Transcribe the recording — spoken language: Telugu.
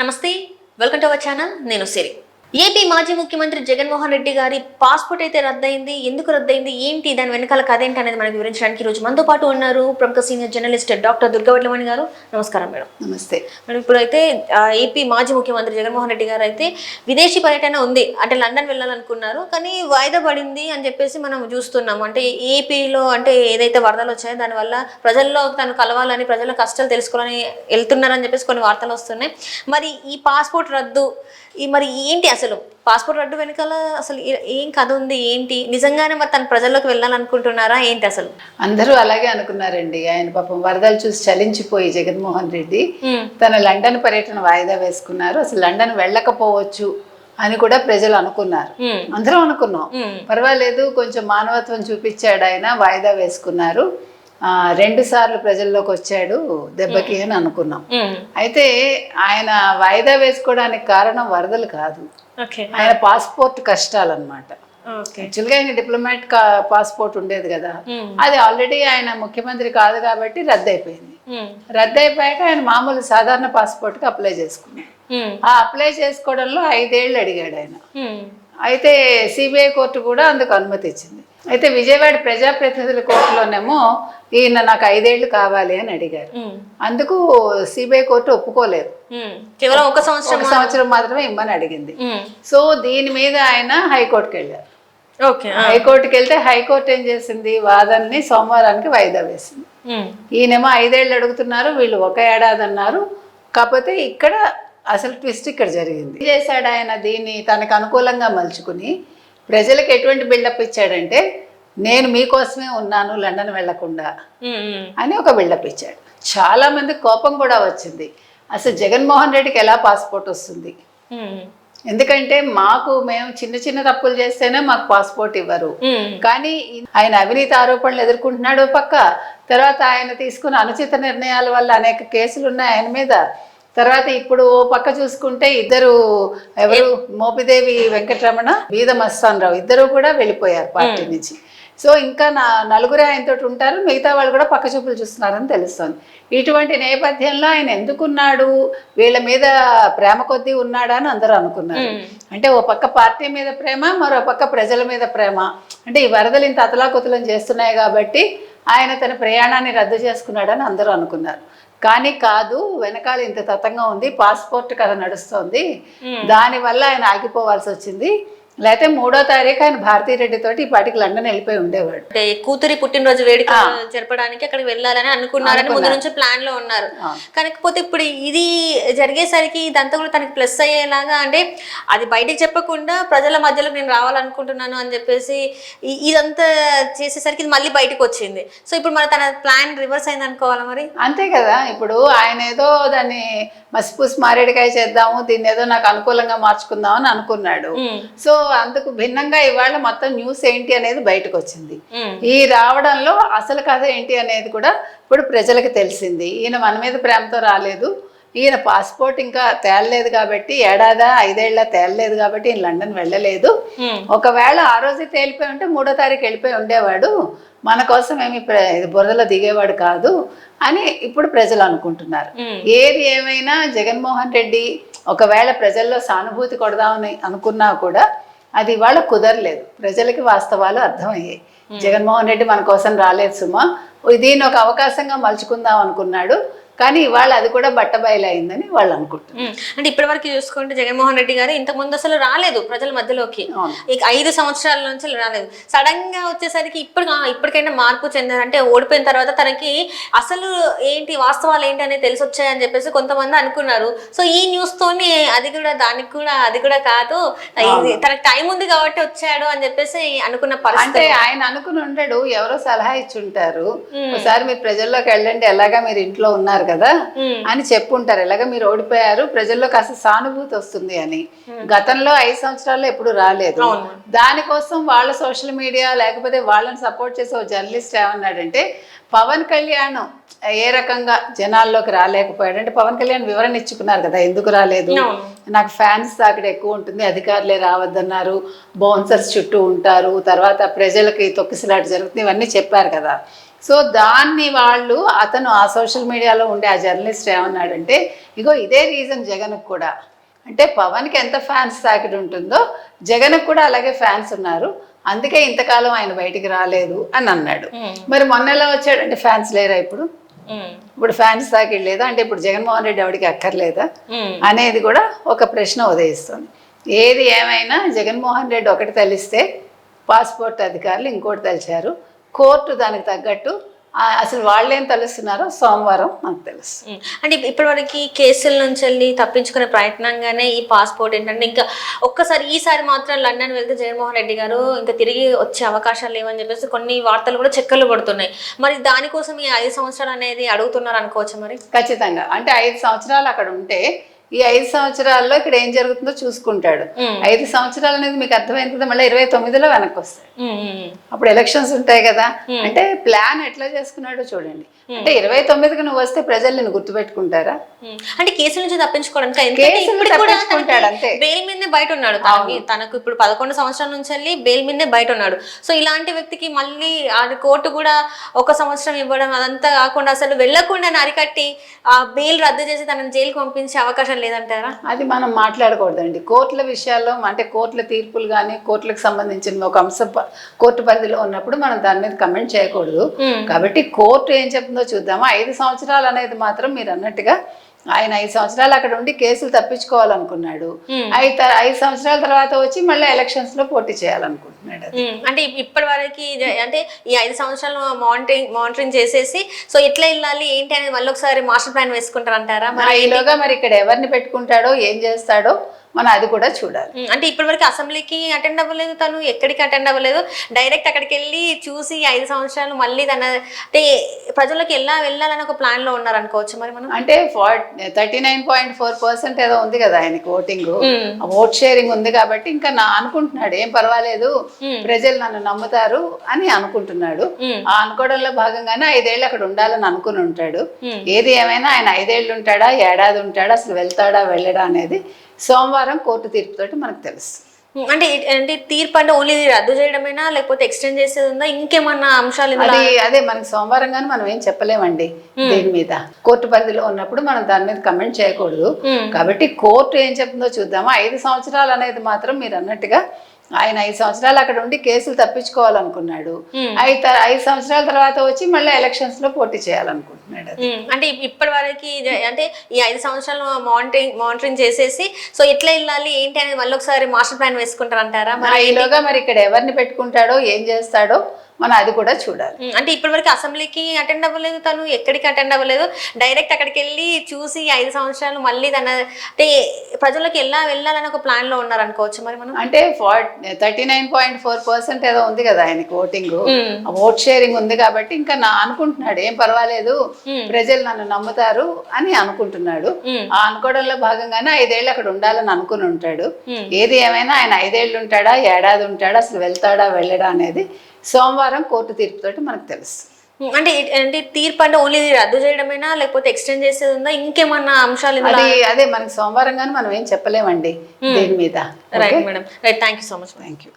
నమస్తే, వెల్కమ్ టు అవర్ ఛానల్. నేను సిరి. ఏపీ మాజీ ముఖ్యమంత్రి జగన్మోహన్ రెడ్డి గారి పాస్పోర్ట్ అయితే రద్దయింది. ఎందుకు రద్దయింది, ఏంటి, దాని వెనకాల కథ ఏంటి అనేది మనకు వివరించడానికి ఈరోజు మనతో పాటు ఉన్నారు ప్రముఖ సీనియర్ జర్నలిస్ట్ డాక్టర్ దుర్గవడ్లమణి గారు. నమస్కారం మేడం. నమస్తే మేడం, ఇప్పుడైతే ఏపీ మాజీ ముఖ్యమంత్రి జగన్మోహన్ రెడ్డి గారు అయితే విదేశీ పర్యటన ఉంది, అంటే లండన్ వెళ్ళాలనుకున్నారు, కానీ వాయిదా పడింది అని చెప్పేసి మనం చూస్తున్నాం. అంటే ఏపీలో అంటే ఏదైతే వరదలు వచ్చాయో దానివల్ల ప్రజల్లో తను కలవాలని, ప్రజల కష్టాలు తెలుసుకోవాలని వెళ్తున్నారని చెప్పేసి కొన్ని వార్తలు వస్తున్నాయి. మరి ఈ పాస్పోర్ట్ రద్దు మరి ఏంటి, అసలు పాస్పోర్ట్ రద్దు వెనకాల అసలు ఏం కథ ఉంది, ఏంటి, నిజంగానే మరి తన ప్రజల్లోకి వెళ్ళాలనుకుంటున్నారా ఏంటి? అసలు అందరూ అలాగే అనుకున్నారండి. ఆయన పాపం వరదలు చూసి చలించిపోయి జగన్మోహన్ రెడ్డి తన లండన్ పర్యటన వాయిదా వేసుకున్నారు. అసలు లండన్ వెళ్ళకపోవచ్చు అని కూడా ప్రజలు అనుకున్నారు, అందరం అనుకున్నాం. పర్వాలేదు, కొంచెం మానవత్వం చూపించాడు ఆయన, వాయిదా వేసుకున్నారు, 2 సార్లు ప్రజల్లోకి వచ్చాడు దెబ్బకి అని అనుకున్నాం. అయితే ఆయన వాయిదా వేసుకోవడానికి కారణం వరదలు కాదు, ఆయన పాస్పోర్ట్ కష్టాలన్నమాట. యాక్చువల్గా ఆయన డిప్లొమాట్ పాస్పోర్ట్ ఉండేది కదా, అది ఆల్రెడీ ఆయన ముఖ్యమంత్రి కాదు కాబట్టి రద్దయిపోయింది. రద్దయిపోయాక ఆయన మామూలు సాధారణ పాస్పోర్ట్కి అప్లై చేసుకున్నాడు. ఆ అప్లై చేసుకోవడంలో 5 ఏళ్ళు అడిగాడు ఆయన. అయితే సిబిఐ కోర్టు కూడా అందుకు అనుమతి ఇచ్చింది. అయితే విజయవాడ ప్రజాప్రతినిధుల కోర్టులోనేమో ఈయన నాకు 5 ఏళ్ళు కావాలి అని అడిగారు. అందుకు సిబిఐ కోర్టు ఒప్పుకోలేదు, కేవలం ఒక సంవత్సరం మాత్రమే ఇమ్మని అడిగింది. సో దీని మీద ఆయన హైకోర్టుకి వెళ్ళారు. హైకోర్టుకి వెళ్తే హైకోర్టు ఏం చేసింది, వాదనని సోమవారానికి వాయిదా వేసింది. ఈయనేమో 5 ఏళ్ళు అడుగుతున్నారు, వీళ్ళు 1 ఏడాది అన్నారు. కాకపోతే ఇక్కడ అసలు ట్విస్ట్ ఇక్కడ జరిగింది. ఏం చేశాడు ఆయన, దీన్ని తనకు అనుకూలంగా మలుచుకుని ప్రజలకు ఎటువంటి బిల్డప్ ఇచ్చాడంటే, నేను మీకోసమే ఉన్నాను లండన్ వెళ్లకుండా అని ఒక బిల్డప్ ఇచ్చాడు. చాలా మంది కోపం కూడా వచ్చింది, అసలు జగన్మోహన్ రెడ్డికి ఎలా పాస్పోర్ట్ వస్తుంది, ఎందుకంటే మేము చిన్న తప్పులు చేస్తేనే మాకు పాస్పోర్ట్ ఇవ్వరు, కానీ ఆయన అవినీతి ఆరోపణలు ఎదుర్కొంటున్నాడు పక్క, తర్వాత ఆయన తీసుకున్న అనుచిత నిర్ణయాల వల్ల అనేక కేసులు ఉన్నాయి ఆయన మీద. తర్వాత ఇప్పుడు ఓ పక్క చూసుకుంటే ఇద్దరు, ఎవరు, మోపిదేవి వెంకటరమణ, బీద మస్తాన్ రావు, ఇద్దరు కూడా వెళ్ళిపోయారు పార్టీ నుంచి. సో ఇంకా 4 ఆయనతో ఉంటారు, మిగతా వాళ్ళు కూడా పక్క చూపులు చూస్తున్నారని తెలుస్తుంది. ఇటువంటి నేపథ్యంలో ఆయన ఎందుకున్నాడు, వీళ్ళ మీద ప్రేమ కొద్దీ ఉన్నాడా అని అందరూ అనుకున్నారు. అంటే ఓ పక్క పార్టీ మీద ప్రేమ, మరో పక్క ప్రజల మీద ప్రేమ. అంటే ఈ వరదలు ఇంత అతలాకుతలం చేస్తున్నాయి కాబట్టి ఆయన తన ప్రయాణాన్ని రద్దు చేసుకున్నాడని అందరూ అనుకున్నారు. కానీ కాదు, వెనకాల ఇంత తతంగా ఉంది, పాస్పోర్ట్ కథ నడుస్తోంది, దానివల్ల ఆయన ఆగిపోవాల్సి వచ్చింది. లేకపోతే 3వ తారీఖు ఆయన భారతీరెడ్డి తోటి ఈ పాటికి లండన్ వెళ్ళిపోయి ఉండేవాడు. కూతురి పుట్టినరోజు వేడుక జరపడానికి అక్కడికి వెళ్ళాలని అనుకున్నారని ముందు నుంచి ప్లాన్ లో ఉన్నారు. కాకపోతే ఇప్పుడు ఇది జరిగేసరికి ఇదంతా కూడా తనకి ప్లస్ అయ్యేలాగా, అంటే అది బయటకు చెప్పకుండా ప్రజల మధ్యలో నేను రావాలనుకుంటున్నాను అని చెప్పేసి ఇదంతా చేసేసరికి ఇది మళ్ళీ బయటకు వచ్చింది. సో ఇప్పుడు మరి తన ప్లాన్ రివర్స్ అయింది అనుకోవాలా మరి? అంతే కదా, ఇప్పుడు ఆయన ఏదో దాన్ని మసిపూసి మారేడుకాయ చేద్దాము, దీన్ని ఏదో నాకు అనుకూలంగా మార్చుకుందాం అని అనుకున్నాడు. సో అందుకు భిన్నంగా ఇవాళ మొత్తం న్యూస్ ఏంటి అనేది బయటకు వచ్చింది. ఈ రావడంలో అసలు కథ ఏంటి అనేది కూడా ఇప్పుడు ప్రజలకు తెలిసింది. ఈయన మన మీద ప్రేమతో రాలేదు, ఈయన పాస్పోర్ట్ ఇంకా తేలలేదు కాబట్టి, 5 ఏళ్ళ తేలలేదు కాబట్టి ఈయన లండన్ వెళ్ళలేదు. ఒకవేళ ఆ రోజే తేలిపోయి ఉంటే 3వ తారీఖు వెళ్ళిపోయి ఉండేవాడు, మన కోసం ఏమి బురదలో దిగేవాడు కాదు అని ఇప్పుడు ప్రజలు అనుకుంటున్నారు. ఏది ఏమైనా జగన్మోహన్ రెడ్డి ఒకవేళ ప్రజల్లో సానుభూతి కొడదామని అనుకున్నా కూడా అది ఇవాళ కుదరలేదు. ప్రజలకి వాస్తవాలు అర్థమయ్యాయి. జగన్మోహన్ రెడ్డి మన కోసం రాలేదు సుమా, దీన్ని ఒక అవకాశంగా మలుచుకుందాం అనుకున్నాడు, కానీ ఇవాళ అది కూడా బట్టబయలైందని వాళ్ళు అనుకుంటున్నారు. అంటే ఇప్పటి వరకు చూసుకుంటే జగన్మోహన్ రెడ్డి గారు ఇంతకుముందు అసలు రాలేదు ప్రజల మధ్యలోకి, 5 సంవత్సరాల నుంచి రాలేదు. సడన్ గా వచ్చేసరికి ఇప్పటికైనా మార్పు చెందారు. అంటే ఓడిపోయిన తర్వాత తనకి అసలు ఏంటి, వాస్తవాలు ఏంటి అనేది తెలిసి వచ్చాయని చెప్పేసి కొంతమంది అనుకున్నారు. సో ఈ న్యూస్ తోని అది కూడా కాదు, తనకి టైం ఉంది కాబట్టి వచ్చాడు అని చెప్పేసి అనుకున్న పరిస్థితి. అంటే ఆయన అనుకుని ఉండడు, ఎవరో సలహా ఇచ్చి ఉంటారు, ఒకసారి మీరు ప్రజల్లోకి వెళ్ళండి, ఎలాగా మీరు ఇంట్లో ఉన్నారు కదా అని చెప్పుంటారు, ఎలాగ మీరు ఓడిపోయారు, ప్రజల్లో కాస్త సానుభూతి వస్తుంది అని. గతంలో 5 సంవత్సరాల్లో ఎప్పుడు రాలేదు. దానికోసం వాళ్ళ సోషల్ మీడియా లేకపోతే వాళ్ళని సపోర్ట్ చేసే ఒక జర్నలిస్ట్ ఏమన్నాడంటే, పవన్ కళ్యాణ్ ఏ రకంగా జనాల్లోకి రాలేకపోయాడు అంటే, పవన్ కళ్యాణ్ వివరణ ఇచ్చుకున్నారు కదా ఎందుకు రాలేదు, నాకు ఫ్యాన్స్ తాకిడి ఎక్కువ ఉంటుంది, అధికారులే రావద్దన్నారు, బౌన్సర్స్ చుట్టూ ఉంటారు, తర్వాత ప్రజలకి తొక్కిసలాట జరుగుతుంది, ఇవన్నీ చెప్పారు కదా. సో దాన్ని వాళ్ళు అతను ఆ సోషల్ మీడియాలో ఉండే ఆ జర్నలిస్ట్ ఏమన్నాడంటే, ఇగో ఇదే రీజన్ జగన్కి కూడా, అంటే పవన్కి ఎంత ఫ్యాన్స్ తాకిడి ఉంటుందో జగన్కి కూడా అలాగే ఫ్యాన్స్ ఉన్నారు, అందుకే ఇంతకాలం ఆయన బయటికి రాలేదు అని అన్నాడు. మరి మొన్న ఎలా వచ్చాడు అంటే ఫ్యాన్స్ లేరా ఇప్పుడు? ఇప్పుడు ఫ్యాన్స్ తాకిడి లేదా అంటే ఇప్పుడు జగన్మోహన్ రెడ్డి ఎవరికి అక్కర్లేదా అనేది కూడా ఒక ప్రశ్న ఉదయిస్తుంది. ఏది ఏమైనా జగన్మోహన్ రెడ్డి ఒకటి తెలిస్తే పాస్పోర్ట్ అధికారులు ఇంకోటి తెలిసారు, కోర్టు దానికి తగ్గట్టు అసలు వాళ్ళేం తెలుస్తున్నారో సోమవారం మనకు తెలుసు. అంటే ఇప్పటివరకు కేసుల నుంచి వెళ్ళి తప్పించుకునే ప్రయత్నంగానే ఈ పాస్పోర్ట్ ఏంటంటే ఇంకా ఒక్కసారి ఈసారి మాత్రం లండన్ వెళ్తే జగన్మోహన్ రెడ్డి గారు ఇంకా తిరిగి వచ్చే అవకాశాలు లేవని చెప్పేసి కొన్ని వార్తలు కూడా చెక్కలు పడుతున్నాయి. మరి దానికోసం ఈ 5 సంవత్సరాలు అనేది అడుగుతున్నారు అనుకోవచ్చు మరి? ఖచ్చితంగా. అంటే 5 సంవత్సరాలు అక్కడ ఉంటే ఈ 5 సంవత్సరాల్లో ఇక్కడ ఏం జరుగుతుందో చూసుకుంటాడు. 5 సంవత్సరాలు అనేది మీకు అర్థమైంది కదా, మళ్ళీ 29లో వెనక్కి వస్తాయి. అప్పుడు ఎలక్షన్స్ ఉంటాయి కదా. అంటే ప్లాన్ ఎట్లా చేసుకున్నాడో చూడండి. అంటే 29కి నువ్వు వస్తే ప్రజలు నిన్ను గుర్తుపెట్టుకుంటారా? అంటే కేసుల నుంచి తప్పించుకోవడానికి అంతే. బెయిల్ మీదే బయట ఉన్నాడు. తనకు ఇప్పుడు 11 సంవత్సరాల నుంచి వెళ్ళి బెయిల్ మీదే బయట ఉన్నాడు. సో ఇలాంటి వ్యక్తికి మళ్ళీ అది కోర్టు కూడా 1 సంవత్సరం ఇవ్వడం, అదంతా కాకుండా అసలు వెళ్లకుండా అరికట్టి ఆ బెయిల్ రద్దు చేసి తనని జైలుకి పంపించే అవకాశం లేదంటారా? అది మనం మాట్లాడకూడదండి. కోర్టుల విషయాల్లో అంటే కోర్టుల తీర్పులు కానీ కోర్టులకు సంబంధించిన ఒక అంశం కోర్టు పరిధిలో ఉన్నప్పుడు మనం దాని మీద కమెంట్ చేయకూడదు. కాబట్టి కోర్టు ఏం చెప్తుందో చూద్దామా. 5 సంవత్సరాలు అనేది మాత్రం మీరు అన్నట్టుగా ఆయన 5 సంవత్సరాలు అక్కడ ఉండి కేసులు తప్పించుకోవాలనుకున్నాడు. 5 సంవత్సరాల తర్వాత వచ్చి మళ్ళీ ఎలక్షన్స్ లో పోటీ చేయాలనుకుంటున్నాడు. అంటే ఇప్పటి వరకు అంటే ఈ 5 సంవత్సరాలు మానిటరింగ్ చేసేసి సో ఎట్లా వెళ్ళాలి ఏంటి అనేది మళ్ళీ ఒకసారి మాస్టర్ ప్లాన్ వేసుకుంటారంటారా? ఈలోగా మరి ఇక్కడ ఎవరిని పెట్టుకుంటాడో ఏం చేస్తాడో మనం అది కూడా చూడాలి. అంటే ఇప్పటివరకు అసెంబ్లీకి అటెండ్ అవ్వలేదు, తను ఎక్కడికి అటెండ్ అవ్వలేదు, డైరెక్ట్ అక్కడికి వెళ్ళి చూసి 5 సంవత్సరాలు మళ్ళీ తన అంటే ప్రజలకు వెళ్ళాలని ఒక ప్లాన్ లో ఉన్నారు అనుకోవచ్చు మరి మనం. అంటే 39.4% ఏదో ఉంది కదా ఆయనకి ఓటింగ్, ఓట్ షేరింగ్ ఉంది కాబట్టి ఇంకా అనుకుంటున్నాడు ఏం పర్వాలేదు ప్రజలు నన్ను నమ్ముతారు అని అనుకుంటున్నాడు. ఆ అనుకోవడంలో భాగంగానే 5 ఏళ్ళు అక్కడ ఉండాలని అనుకుని ఉంటాడు. ఏది ఏమైనా ఆయన 5 ఏళ్ళు ఉంటాడా, ఏడాది ఉంటాడా, అసలు వెళ్తాడా వెళ్ళడా అనేది సోమవారం కోర్టు తీర్పుతోటి మనకు తెలుసు. అంటే తీర్పు అంటే ఓన్లీ రద్దు చేయడమేనా లేకపోతే ఎక్స్టెండ్ చేసేది ఉందా, ఇంకేమన్నా అంశాలు? అదే మనకి సోమవారం గానీ మనం ఏం చెప్పలేమండి దీని మీద. కోర్టు పరిధిలో ఉన్నప్పుడు మనం దాని మీద కమెంట్ చేయకూడదు. కాబట్టి కోర్టు ఏం చెప్తుందో చూద్దామా. 5 సంవత్సరాలు అనేది మాత్రం మీరు అన్నట్టుగా ఆయన 5 సంవత్సరాలు అక్కడ ఉండి కేసులు తప్పించుకోవాలనుకున్నాడు. 5 సంవత్సరాల తర్వాత వచ్చి మళ్ళీ ఎలక్షన్స్ లో పోటీ చేయాలనుకుంటున్నాడు. అంటే ఇప్పటి వరకు అంటే ఈ 5 సంవత్సరాలు మానిటరింగ్ చేసేసి సో ఎట్లా వెళ్ళాలి ఏంటి అనేది మళ్ళీ ఒకసారి మాస్టర్ ప్లాన్ వేసుకుంటారంటారా? ఈలోగా మరి ఇక్కడ ఎవరిని పెట్టుకుంటాడో ఏం చేస్తాడో మనం అది కూడా చూడాలి. అంటే ఇప్పటివరకు అసెంబ్లీకి అటెండ్ అవ్వలేదు, తను ఎక్కడికి అటెండ్ అవ్వలేదు, డైరెక్ట్ అక్కడికి వెళ్ళి చూసి 5 సంవత్సరాలు మళ్ళీ తన అంటే ప్రజలకు వెళ్ళాలని ఒక ప్లాన్ లో ఉన్నారు అనుకోవచ్చు మరి మనం. అంటే 39.4% ఏదో ఉంది కదా ఆయనకి ఓటింగ్, ఓట్ షేరింగ్ ఉంది కాబట్టి ఇంకా అనుకుంటున్నాడు ఏం పర్వాలేదు ప్రజలు నన్ను నమ్ముతారు అని అనుకుంటున్నాడు. ఆ అనుకోవడంలో భాగంగానే 5 ఏళ్ళు అక్కడ ఉండాలని అనుకుని ఉంటాడు. ఏది ఏమైనా ఆయన 5 ఏళ్ళు ఉంటాడా, ఏడాది ఉంటాడా, అసలు వెళ్తాడా వెళ్ళడా అనేది సోమవారం కోర్టు తీర్పుతోటి మనకు తెలుసు. అంటే తీర్పు అంటే ఓన్లీ రద్దు చేయడమేనా లేకపోతే ఎక్స్టెండ్ చేసేది ఉందా, ఇంకేమన్నా అంశాలు? అదే మనకి సోమవారం గానీ మనం ఏం చెప్పలేమండి దీని మీద. Right madam, right. Thank you so much. Thank you.